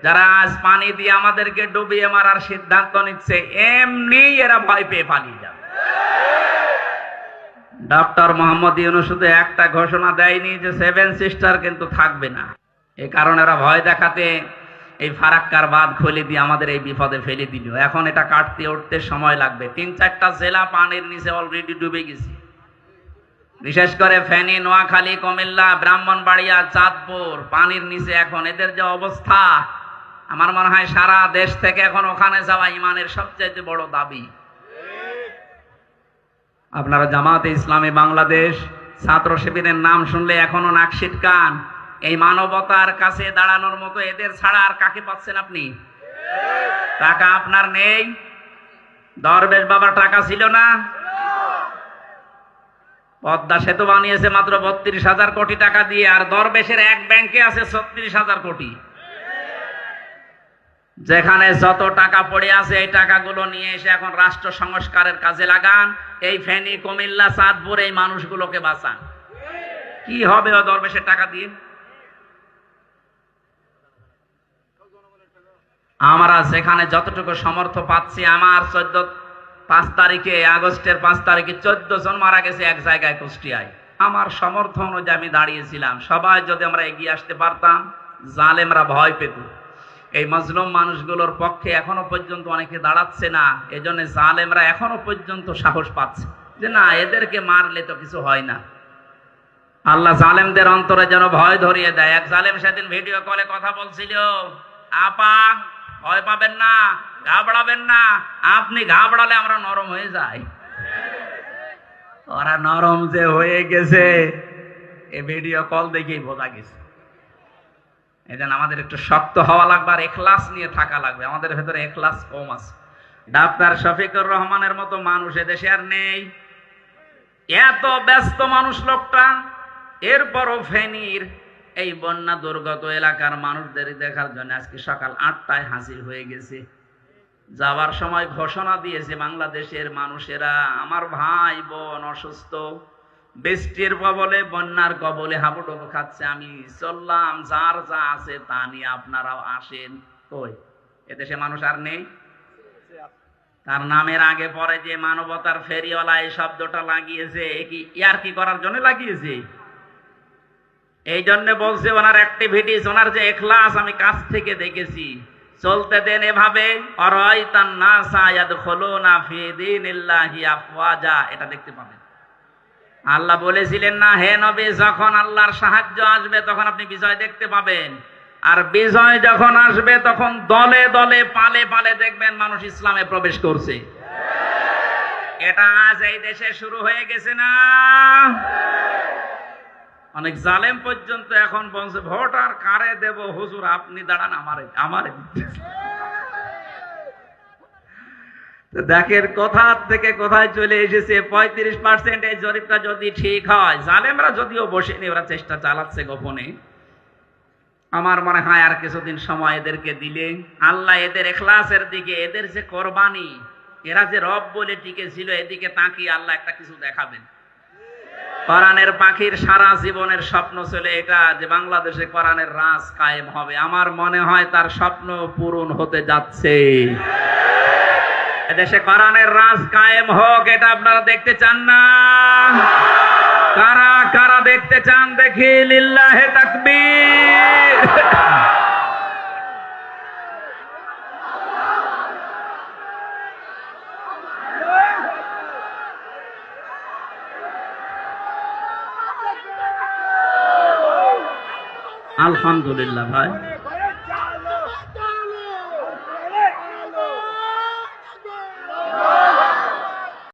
যারা আজ পানি দিয়ে আমাদেরকে ডুবিয়ে মারার সিদ্ধান্ত নিচ্ছে, এমনি এরা ভয় পেয়ে পালিয়ে যাবে। ডক্টর মোহাম্মদ ইউনূস শুধু একটা ঘোষণা দেয়নি যে 7 সিস্টার কিন্তু থাকবে না। এই কারণে এরা ভয় দেখাতে এই ফারাক্কার বাঁধ খুলে দিয়ে আমাদের এই বিপদে ফেলে দিল। এখন এটা কাটতে উঠতে সময় লাগবে। 3-4টা জেলা পানির নিচে অলরেডি ডুবে গেছে, বিশেষ করে ফেনী, নোয়াখালী, কুমিল্লা, ব্রাহ্মণবাড়িয়া, চাঁদপুর পানির নিচে। এখন এদের যে অবস্থা, আমার মনে হয় সারা দেশ থেকে এখন ওখানে যাওয়া ইমানের সবচেয়ে বড় দাবি। আপনারা জামাতে ইসলামী বাংলাদেশ ছাত্র শিবিরের নাম শুনলে এখনো নাক সিটকান। এই মানবতার কাছে দাঁড়ানোর মতো এদের ছাড়া আর কাকে পাচ্ছেন আপনি? টাকা আপনার নেই? দরবেশ বাবার টাকা ছিল না? পদ্মা সেতু বানিয়েছে মাত্র 32,000 কোটি টাকা দিয়ে, আর দরবেশের এক ব্যাংকে আছে 36,000 কোটি। যেখানে যত টাকা পড়ে আছে এই টাকাগুলো নিয়ে এসে এখন রাষ্ট্র সংস্কারের কাজে লাগান। এই ফেনী, কুমিল্লা, চাঁদপুর এই মানুষগুলোকে বাঁচান। কি হবে ও দরবেশের টাকা দিয়ে? আমরা যেখানে যতটুকু সমর্থ পাচ্ছি, আমার 5 তারিখে আগস্টের 5 তারিখে 14 জন মারা গেছে এক জায়গায় কুষ্টিয়ায়। আমার সমর্থ অনুযায়ী আমি দাঁড়িয়েছিলাম। সবাই যদি আমরা এগিয়ে আসতে পারতাম, জালেমরা ভয় পেত। এই মজলুম মানুষগুলোর পক্ষে এখনো পর্যন্ত অনেকে দাঁড়াচ্ছে না। এজন্য জালেমরা এখনো পর্যন্ত সাহস পাচ্ছে যে না, এদেরকে মারলে তো কিছু হয় না। আল্লাহ জালেমদের অন্তরে যেন ভয় ধরিয়ে দেয়। এক জালেম সেদিন ভিডিও কলে কথা বলছিল, আপা ভয় পাবেন না, ঘাবড়াবেন না, আপনি ঘাবড়ালে আমরা নরম হয়ে যাই। ওরা নরম যে হয়ে গেছে এই ভিডিও কল দেখেই বোঝা গেছে। এই জন্য আমাদের একটু শক্ত হওয়া লাগবে আর এখলাস নিয়ে থাকা লাগবে। আমাদের ভেতরে এখলাস কম আছে। ডাক্তার শফিকুর রহমানের মতো মানুষ এদেশে আর নেই। এত ব্যস্ত মানুষ লোকটা, এরপরও ফেনীর এই বন্যা দুর্গত এলাকার মানুষদের দেখার জন্য আজকে সকাল 8টায় হাজির হয়ে গেছে। যাওয়ার সময় ঘোষণা দিয়েছে বাংলাদেশের মানুষেরা, আমার ভাই বোন অসুস্থ, বৃষ্টির কবলে, বন্যার কবলে হাবুডুবু খাচ্ছে, আমি চললাম, যার যা আছে তা নিয়ে আপনারাও আসেন। কই এদেশে মানুষ আর নেই? তার নামের আগে পরে যে মানবতার ফেরিওয়ালা এই শব্দটা লাগিয়েছে, কি ইয়ার কি করার জন্য লাগিয়েছে? এই জন্য বলছে ওনার অ্যাক্টিভিটিস, ওনার যে ইখলাস আমি কাছ থেকে দেখেছি। চলতে দেন এভাবে, অরাইতান নাসা ইয়াদখুলুনা ফি দীনিল্লাহি আফওয়াজা, এটা দেখতে পাবেন। আল্লাহ বলেছিলেন না, হে নবী, যখন আল্লাহর সাহায্য আসবে তখন আপনি বিজয় দেখতে পাবেন। আর বিজয় যখন আসবে তখন দলে দলে, পালে পালে দেখবেন মানুষ ইসলামে প্রবেশ করছে। এটা আজ এই দেশে শুরু হয়ে গেছে না? অনেক জালেম পর্যন্ত এখন বলছে ভোট আর কারে দেব হুজুর, আপনি দাঁড়ান, আমারে দেখেন কোথা থেকে কোথায় চলে এসেছে। 35% এই জরিপটা যদি ঠিক হয়, জালেমরা যদিও বসেনি, ওরা চেষ্টা চালাচ্ছে গোপনে। আমার মনে হয় আর কিছুদিন সময় এদেরকে দিলে আল্লাহ এদের ইখলাসের দিকে, এদের যে কোরবানি, এরা যে রব বলে টিকে ছিল, এদিকে তাকিয়ে আল্লাহ একটা কিছু দেখাবেন। কোরআনের পাখির সারা জীবনের স্বপ্ন ছিল এটা, যে বাংলাদেশে কোরআনের রাজ কায়েম হবে। আমার মনে হয় তার স্বপ্ন পূরণ হতে যাচ্ছে। এদেশে কোরআনের রাজ কায়েম হোক, এটা আপনারা দেখতে চান না? কারা কারা দেখতে চান দেখি? লিল্লাহে তাকবীর। আলহামদুলিল্লাহ ভাই।